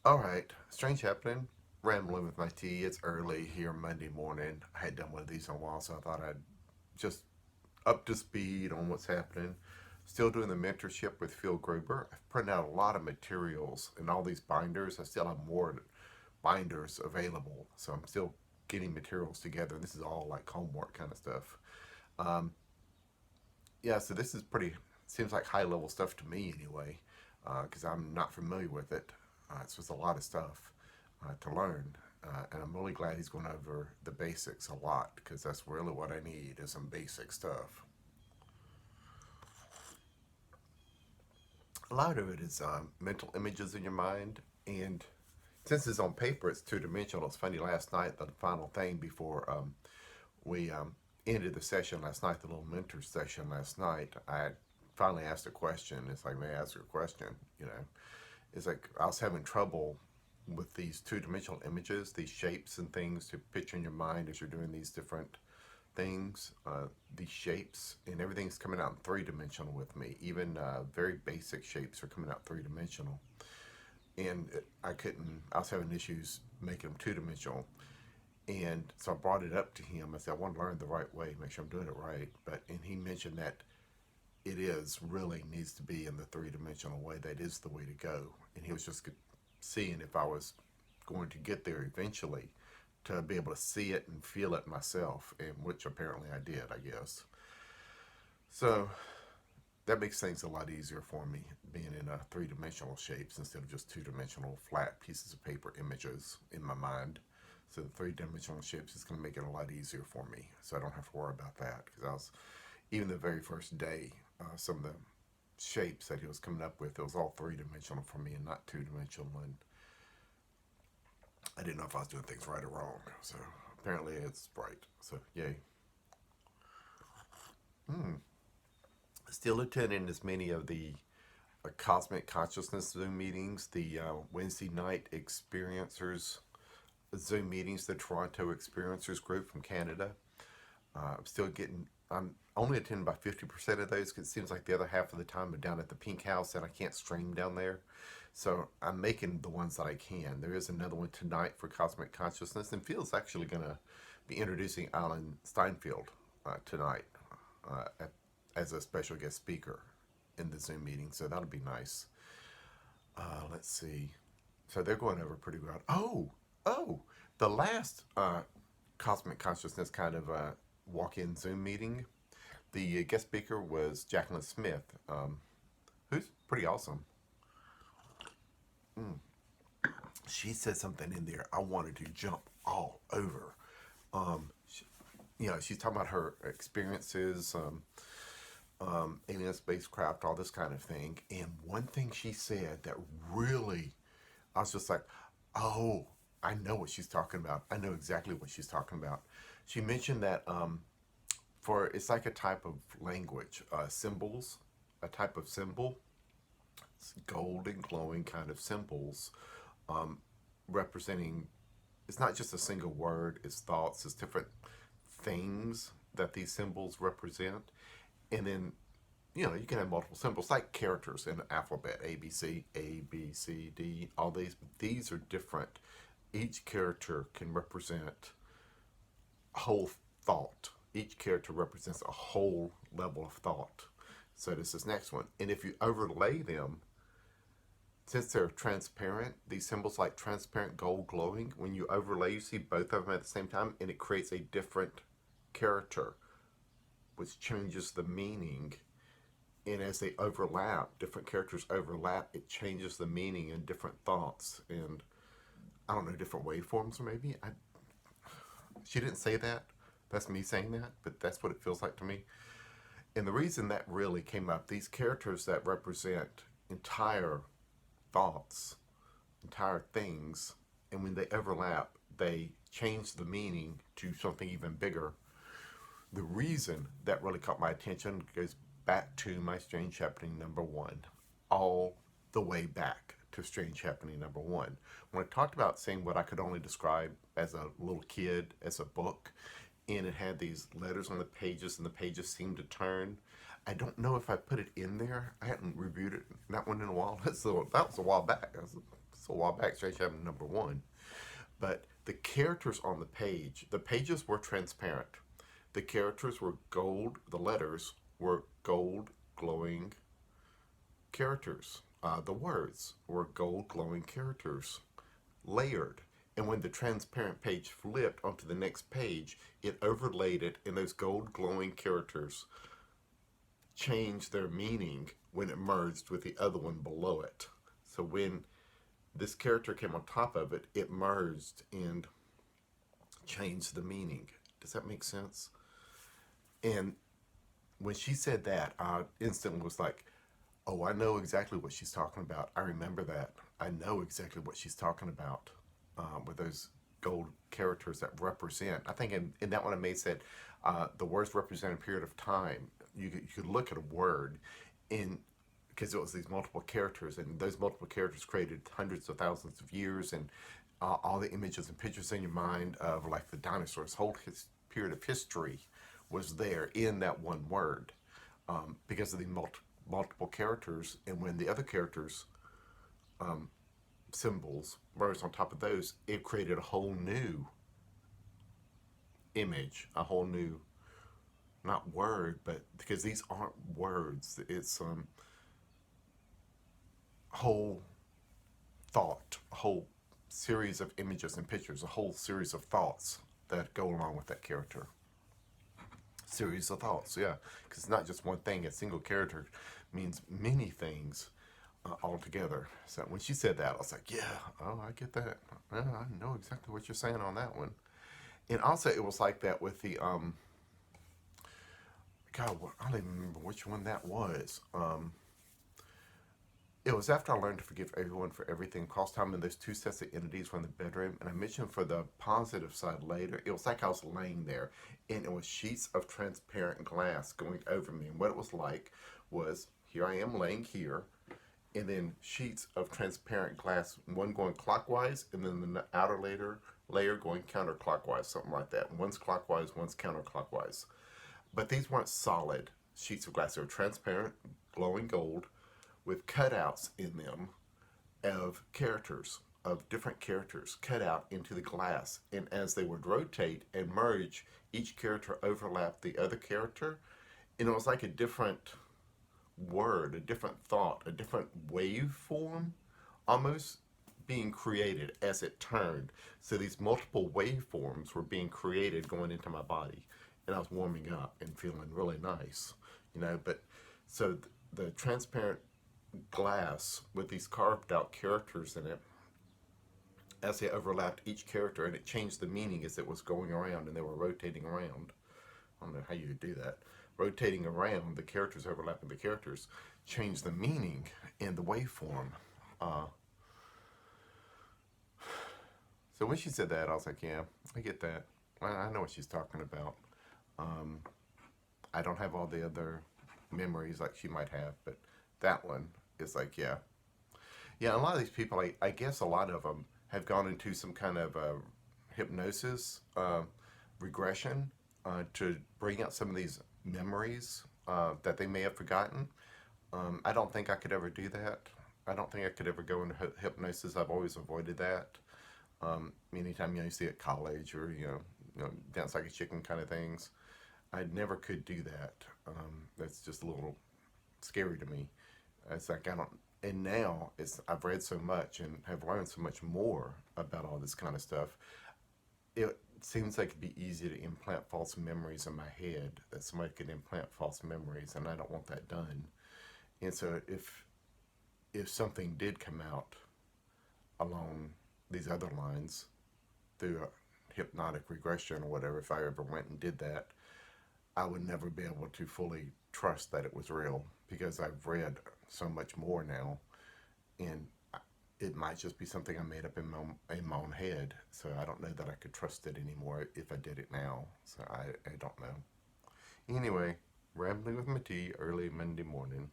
Alright, strange happening. Rambling with my tea. It's early here Monday morning. I hadn't done one of these in a while, so I thought I'd just up to speed on what's happening. Still doing the mentorship with Phil Gruber. I've printed out a lot of materials in all these binders. I still have more binders available, so I'm still getting materials together. This is all like homework kind of stuff. Um, yeah, so this is pretty, seems like high level stuff to me anyway, because I'm not familiar with it. It's just a lot of stuff to learn. And I'm really glad he's going over the basics a lot because that's really what I need is some basic stuff. A lot of it is mental images in your mind, and since it's on paper, it's two dimensional. It's funny. Last night, the final thing before we ended the session last night, the little mentor session last night, I finally asked a question. It's like, may I ask you a question? You know, it's like I was having trouble with these two-dimensional images, these shapes and things to picture in your mind as you're doing these different things, these shapes, and everything's coming out in three-dimensional with me. Even very basic shapes are coming out three-dimensional. And I couldn't, I was having issues making them two-dimensional. And so I brought it up to him. I said, I want to learn the right way, make sure I'm doing it right. And he mentioned that it is really needs to be in the three-dimensional way. That is the way to go. And he was just seeing if I was going to get there eventually to be able to see it and feel it myself, and which apparently I did, I guess. So that makes things a lot easier for me being in three-dimensional shapes instead of just two-dimensional flat pieces of paper images in my mind. So the three-dimensional shapes is going to make it a lot easier for me, so I don't have to worry about that. Because I was even the very first day, some of the shapes that he was coming up with, it was all three-dimensional for me and not two-dimensional, and I didn't know if I was doing things right or wrong. So apparently it's right. So yay. Hmm. Still attending as many of the Cosmic Consciousness Zoom meetings, the Wednesday night experiencers Zoom meetings, the Toronto Experiencers group from Canada. I'm still getting, I'm only attending by 50% of those because it seems like the other half of the time I'm down at the Pink House and I can't stream down there. So I'm making the ones that I can. There is another one tonight for Cosmic Consciousness, and Phil's actually going to be introducing Alan Steinfeld tonight uh, as a special guest speaker in the Zoom meeting. So that'll be nice. Let's see. So they're going over pretty well. Oh, the last Cosmic Consciousness kind of walk-in Zoom meeting, the guest speaker was Jacqueline Smith, who's pretty awesome. Mm. She said something in there I wanted to jump all over. She, she's talking about her experiences, alien spacecraft, all this kind of thing. And one thing she said that really, I was just like, oh, I know what she's talking about. I know exactly what she's talking about. She mentioned that for it's like a type of language, symbols, a type of symbol, it's golden glowing kind of symbols, um, representing. It's not just a single word. It's thoughts. It's different things that these symbols represent, and then you can have multiple symbols like characters in the alphabet, A B C D, all these, but these are different. Each character can represent a whole thought. Each character represents a whole level of thought. So this is next one. And if you overlay them, since they're transparent, these symbols like transparent gold glowing, when you overlay, you see both of them at the same time, and it creates a different character, which changes the meaning. And as they overlap, different characters overlap, it changes the meaning in different thoughts and I don't know, different waveforms maybe. She didn't say that. That's me saying that, but that's what it feels like to me. And the reason that really came up, these characters that represent entire thoughts, entire things, and when they overlap, they change the meaning to something even bigger. The reason that really caught my attention goes back to my Strange Happening number one, all the way back to Strange Happening number one. When I talked about seeing what I could only describe as a little kid as a book, and it had these letters on the pages, and the pages seemed to turn. I don't know if I put it in there. I hadn't reviewed it that one in a while. That was a while back. That was It's a while back, Strange Happening #1. But the characters on the pages were transparent. The characters were gold, the letters were gold glowing characters. The words were gold glowing characters, layered. And when the transparent page flipped onto the next page, it overlaid it, and those gold glowing characters changed their meaning when it merged with the other one below it. So when this character came on top of it, it merged and changed the meaning. Does that make sense? And when she said that, I instantly was like, oh, I know exactly what she's talking about. I remember that. I know exactly what she's talking about with those gold characters that represent. I think in that one I may said the words represent a period of time. You could look at a word in because it was these multiple characters, and those multiple characters created hundreds of thousands of years, and all the images and pictures in your mind of like the dinosaurs, whole period of history was there in that one word because of the multiple characters. And when the other characters symbols merged on top of those, it created a whole new image, a whole new not word, but because these aren't words, it's whole thought, a whole series of images and pictures, a whole series of thoughts that go along with that character. Series of thoughts, yeah, because it's not just one thing. A single character means many things all together. So when she said that, I was like, yeah, oh, I get that. Yeah, I know exactly what you're saying on that one. And also, it was like that with the God, I don't even remember which one that was. It was after I learned to forgive everyone for everything, cross time, and those two sets of entities were in the bedroom. And I mentioned for the positive side later, it was like I was laying there, and it was sheets of transparent glass going over me. And what it was like was, here I am laying here, and then sheets of transparent glass, one going clockwise, and then the outer layer going counterclockwise, something like that. One's clockwise, one's counterclockwise. But these weren't solid sheets of glass. They were transparent, glowing gold, with cutouts in them of characters, of different characters cut out into the glass. And as they would rotate and merge, each character overlapped the other character. And it was like a different word, a different thought, a different waveform almost being created as it turned. So these multiple waveforms were being created going into my body. And I was warming up and feeling really nice, But so the transparent glass with these carved out characters in it, as they overlapped each character, and it changed the meaning as it was going around and they were rotating around. I don't know how you would do that. Rotating around, the characters overlapping the characters changed the meaning and the waveform. So when she said that, I was like, yeah, I get that. I know what she's talking about. I don't have all the other memories like she might have, but that one is like, yeah. Yeah, a lot of these people, I guess a lot of them have gone into some kind of hypnosis regression to bring out some of these memories that they may have forgotten. I don't think I could ever do that. I don't think I could ever go into hypnosis. I've always avoided that. Anytime you see at college or dance like a chicken kind of things, I never could do that. That's just a little scary to me. It's like I don't. And now I've read so much and have learned so much more about all this kind of stuff. It seems like it'd be easy to implant false memories in my head, that somebody could implant false memories, and I don't want that done. And so if something did come out along these other lines through a hypnotic regression or whatever, if I ever went and did that, I would never be able to fully trust that it was real because I've read so much more now, and it might just be something I made up in my own head. So I don't know that I could trust it anymore if I did it now. So I don't know. Anyway, rambling with my tea early Monday morning.